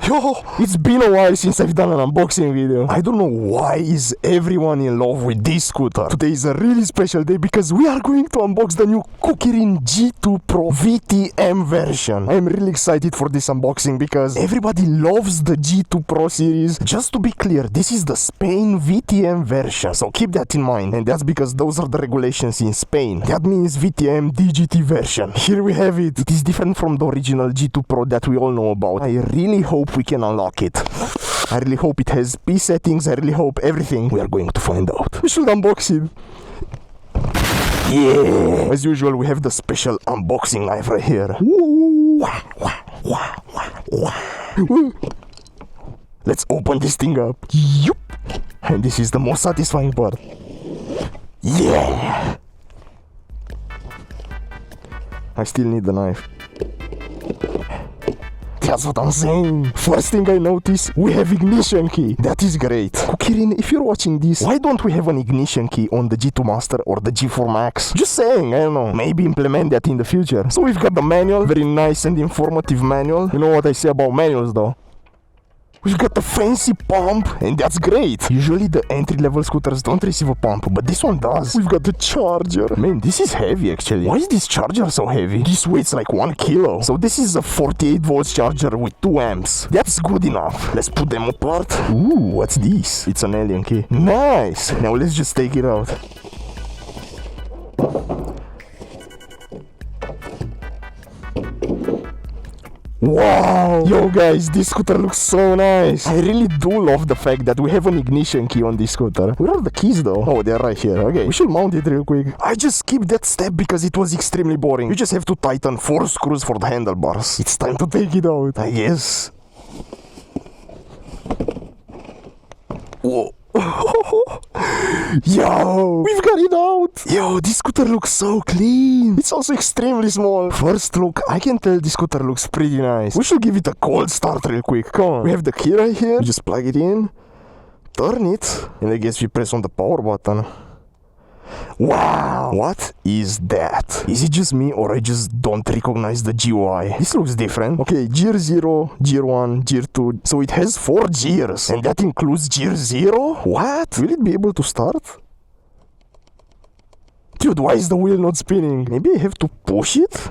Yo, it's been a while since I've done an unboxing video. I don't know why is everyone in love with this scooter. Today is a really special day because we are going to unbox the new KuKirin G2 Pro VTM version. I'm really excited for this unboxing because everybody loves the G2 Pro series. Just to be clear, this is the Spain VTM version, so keep that in mind, and that's because those are the regulations in Spain. That means VTM DGT version. Here we have it. It is different from the original G2 Pro that we all know about. I really hope we can unlock it. I really hope it has P settings. I really hope everything. We are going to find out. We should unbox it. Yeah. As usual, we have the special unboxing knife right here. Let's open this thing up. Yup. And this is the most satisfying part. Yeah. I still need the knife. That's what I'm saying. First thing I notice, we have ignition key. That is great. KuKirin, if you're watching this, why don't we have an ignition key on the G2 Master or the G4 Max? Just saying, I don't know. Maybe implement that in the future. So we've got the manual, very nice and informative manual. You know what I say about manuals though? We've got the fancy pump, and that's great. Usually the entry-level scooters don't receive a pump, but this one does. We've got the charger. Man, this is heavy actually. Why is this charger so heavy? This weighs like 1 kilo. So this is a 48 volts charger with 2 amps. That's good enough. Let's put them apart. Ooh, what's this? It's an alien key. Nice. Now let's just take it out. Wow! Yo guys, this scooter looks so nice. I really do love the fact that we have an ignition key on this scooter. Where are the keys though? Oh, they're right here. Okay, we should mount it real quick. I just skipped that step because it was extremely boring. You just have to tighten 4 screws for the handlebars. It's time to take it out, I guess. Whoa. Yo, we've got it out. Yo, this scooter looks so clean. It's also extremely small. First look, I can tell this scooter looks pretty nice. We should give it a cold start real quick. Come on. We have the key right here. Just plug it in, turn it, and I guess we press on the power button. Wow, what is that? Is it just me or I just don't recognize the GUI? This looks different. Okay, gear 0, gear 1, gear 2. So it has 4 gears, and that includes gear 0? What? Will it be able to start? Dude, why is the wheel not spinning? Maybe I have to push it?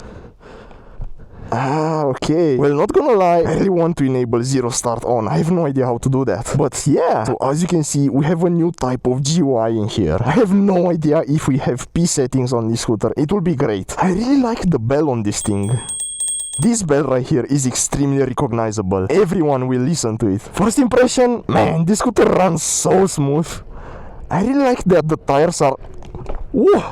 Ah, okay. Well, not gonna lie, I really want to enable 0 start on. I have no idea how to do that. But yeah, so as you can see, we have a new type of GUI in here. I have no idea if we have P settings on this scooter. It will be great. I really like the bell on this thing. This bell right here is extremely recognizable. Everyone will listen to it. First impression, man, this scooter runs so smooth. I really like that the tires are... Ooh,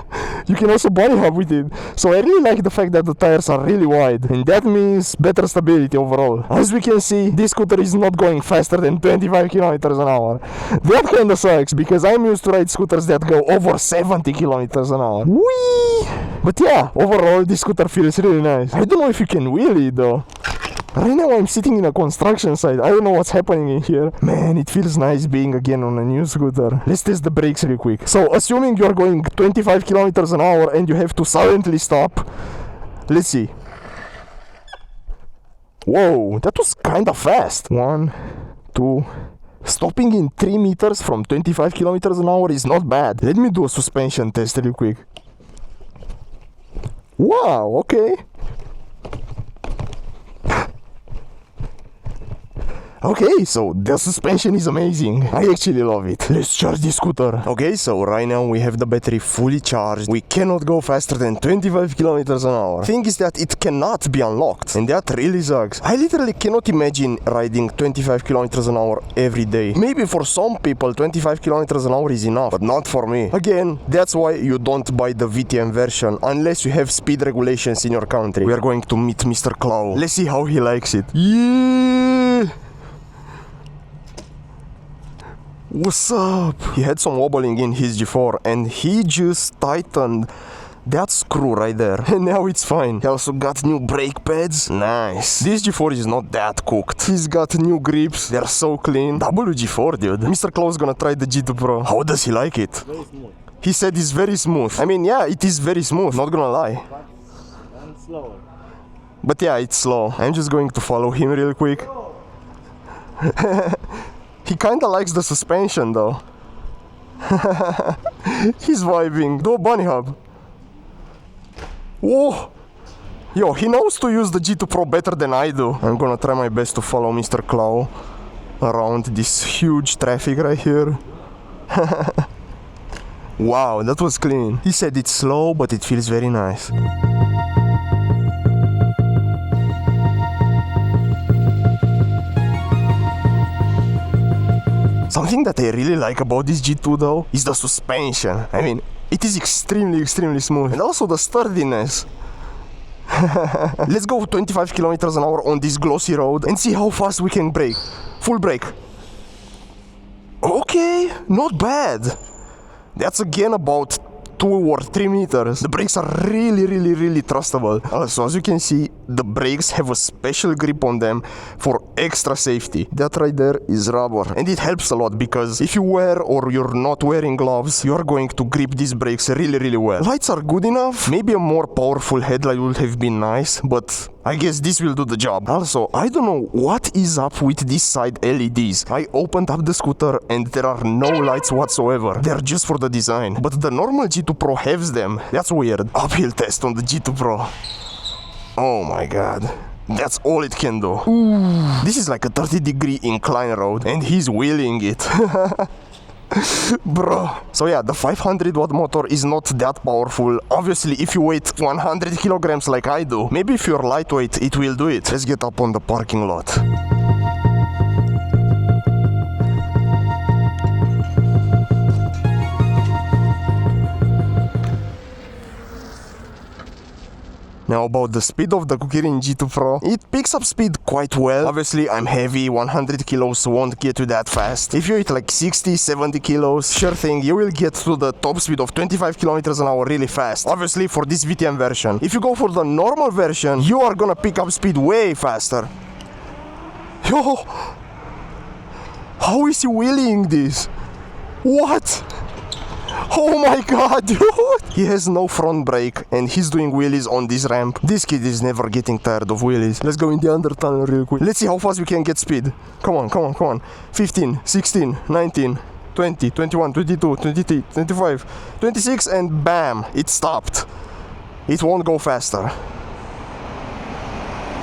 you can also body hop with it. So I really like the fact that the tires are really wide, and that means better stability overall. As we can see, this scooter is not going faster than 25 kilometers an hour. That kinda sucks because I'm used to ride scooters that go over 70 kilometers an hour. Whee! But yeah, overall this scooter feels really nice. I don't know if you can wheel it though. Right now I'm sitting in a construction site. I don't know what's happening in here. Man, it feels nice being again on a new scooter. Let's test the brakes real quick. So, assuming you're going 25 kilometers an hour and you have to silently stop. Let's see. Whoa, that was kinda fast. 1, 2... Stopping in 3 meters from 25 kilometers an hour is not bad. Let me do a suspension test real quick. Wow, okay. Okay, so the suspension is amazing. I actually love it. Let's charge the scooter. Okay, so right now we have the battery fully charged. We cannot go faster than 25 kilometers an hour. Thing is that it cannot be unlocked, and that really sucks. I literally cannot imagine riding 25 kilometers an hour every day. Maybe for some people 25 kilometers an hour is enough, but not for me. Again, that's why you don't buy the VTM version unless you have speed regulations in your country. We are going to meet Mr. Claw. Let's see how he likes it. Yeah! What's up? He had some wobbling in his G4 and he just tightened that screw right there. And now it's fine. He also got new brake pads. Nice. This G4 is not that cooked. He's got new grips. They're so clean. WG4, dude. Mr. Claw's gonna try the G2 Pro. How does he like it? Very smooth. He said it's very smooth. I mean, yeah, it is very smooth. Not gonna lie. And slower. But yeah, it's slow. I'm just going to follow him real quick. He kinda likes the suspension though. He's vibing. Do a bunny hop. Whoa! Yo, he knows to use the G2 Pro better than I do. I'm gonna try my best to follow Mr. Clow around this huge traffic right here. Wow, that was clean. He said it's slow, but it feels very nice. Something that I really like about this G2 though is the suspension. I mean, it is extremely smooth. And also the sturdiness. Let's go 25 kilometers an hour on this glossy road and see how fast we can brake. Full brake. Okay, not bad. That's again about 2 or 3 meters. The brakes are really trustable. Also, as you can see, the brakes have a special grip on them for extra safety. That right there is rubber, and it helps a lot because if you wear or you're not wearing gloves, you are going to grip these brakes really well. Lights are good enough. Maybe a more powerful headlight would have been nice, but I guess this will do the job. Also, I don't know what is up with these side LEDs. I opened up the scooter and there are no lights whatsoever. They're just for the design. But the normal G2 Pro has them. That's weird. Uphill test on the G2 Pro. Oh my god. That's all it can do. Ooh. This is like a 30-degree incline road and he's wheeling it. Bro. So yeah, the 500 watt motor is not that powerful. Obviously, if you weigh 100 kilograms like I do, maybe if you're lightweight, it will do it. Let's get up on the parking lot. Now about the speed of the Kukirin G2 Pro, it picks up speed quite well. Obviously I'm heavy, 100 kilos won't get you that fast. If you hit like 60, 70 kilos, sure thing, you will get to the top speed of 25 kilometers an hour really fast. Obviously for this VTM version. If you go for the normal version, you are gonna pick up speed way faster. Yo! How is he wheeling this? What? Oh my god, dude! He has no front brake and he's doing wheelies on this ramp. This kid is never getting tired of wheelies. Let's go in the under tunnel real quick. Let's see how fast we can get speed. Come on. 15, 16, 19, 20, 21, 22, 23, 25, 26 and bam! It stopped. It won't go faster.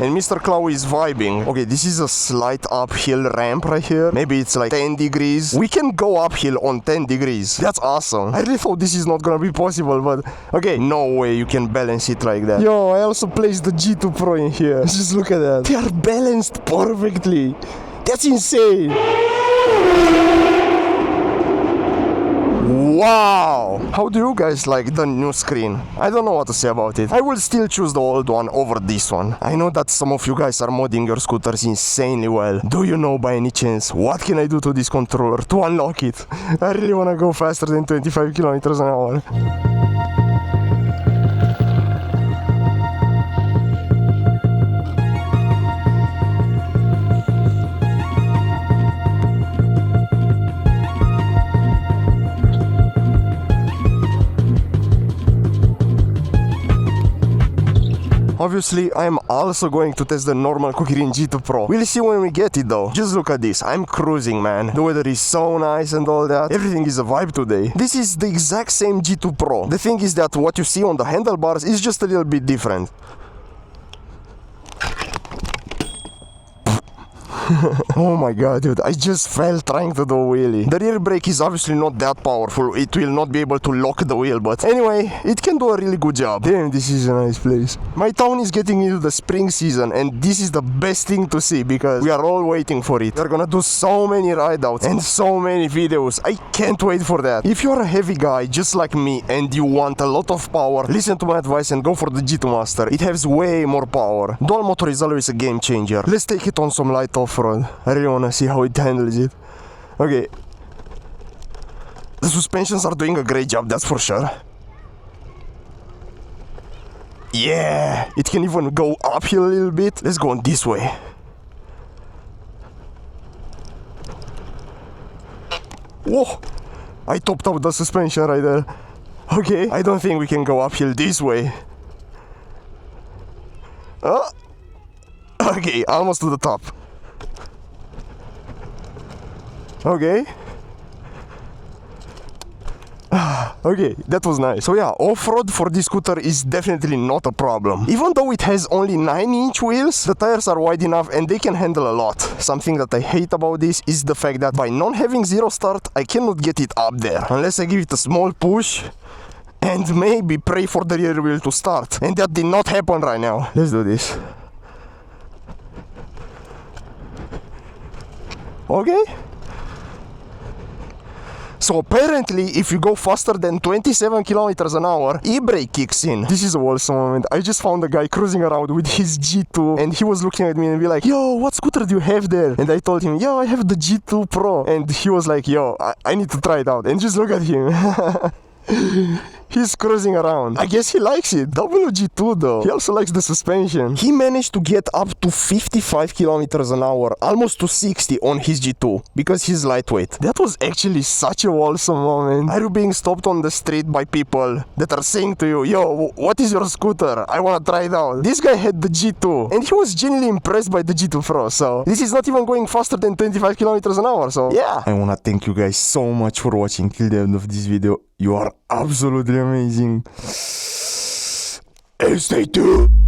And Mr. Clow is vibing. Okay, this is a slight uphill ramp right here. Maybe it's like 10 degrees. We can go uphill on 10 degrees. That's awesome. I really thought this is not gonna be possible, but okay, no way you can balance it like that. Yo, I also placed the G2 Pro in here. Just look at that. They are balanced perfectly. That's insane. Wow! How do you guys like the new screen? I don't know what to say about it. I will still choose the old one over this one. I know that some of you guys are modding your scooters insanely well. Do you know by any chance what can I do to this controller to unlock it? I really wanna go faster than 25 kilometers an hour. Obviously, I'm also going to test the normal Kukirin G2 Pro. We'll see when we get it though. Just look at this. I'm cruising, man. The weather is so nice and all that. Everything is a vibe today. This is the exact same G2 Pro. The thing is that what you see on the handlebars is just a little bit different. Oh my god, dude, I just fell trying to do a wheelie. The rear brake is obviously not that powerful. It will not be able to lock the wheel, but anyway, it can do a really good job. Damn, this is a nice place. My town is getting into the spring season and this is the best thing to see because we are all waiting for it. We're gonna do so many ride-outs and so many videos. I can't wait for that. If you're a heavy guy just like me and you want a lot of power, listen to my advice and go for the G2 Master. It has way more power. Dual motor is always a game changer. Let's take it on some light off-road. I really wanna see how it handles it. Okay. The suspensions are doing a great job, that's for sure. Yeah! It can even go uphill a little bit. Let's go on this way. Whoa! I topped out the suspension right there. Okay, I don't think we can go uphill this way. Okay, almost to the top. Okay. Okay, that was nice. So yeah, off-road for this scooter is definitely not a problem. Even though it has only 9-inch wheels, the tires are wide enough and they can handle a lot. Something that I hate about this is the fact that by not having zero start, I cannot get it up there. Unless I give it a small push and maybe pray for the rear wheel to start. And that did not happen right now. Let's do this. Okay. So apparently, if you go faster than 27 kilometers an hour, e-brake kicks in. This is a awesome moment. I just found a guy cruising around with his G2 and he was looking at me and be like, yo, what scooter do you have there? And I told him, yo, I have the G2 Pro. And he was like, yo, I need to try it out. And just look at him. He's cruising around. I guess he likes it. WG2 though. He also likes the suspension. He managed to get up to 55 kilometers an hour, almost to 60 on his G2 because he's lightweight. That was actually such a awesome moment. Are you being stopped on the street by people that are saying to you, yo, what is your scooter? I wanna try it out. This guy had the G2 and he was genuinely impressed by the G2 Pro. So this is not even going faster than 25 kilometers an hour. So yeah. I wanna thank you guys so much for watching till the end of this video. You are absolutely amazing. And stay tuned.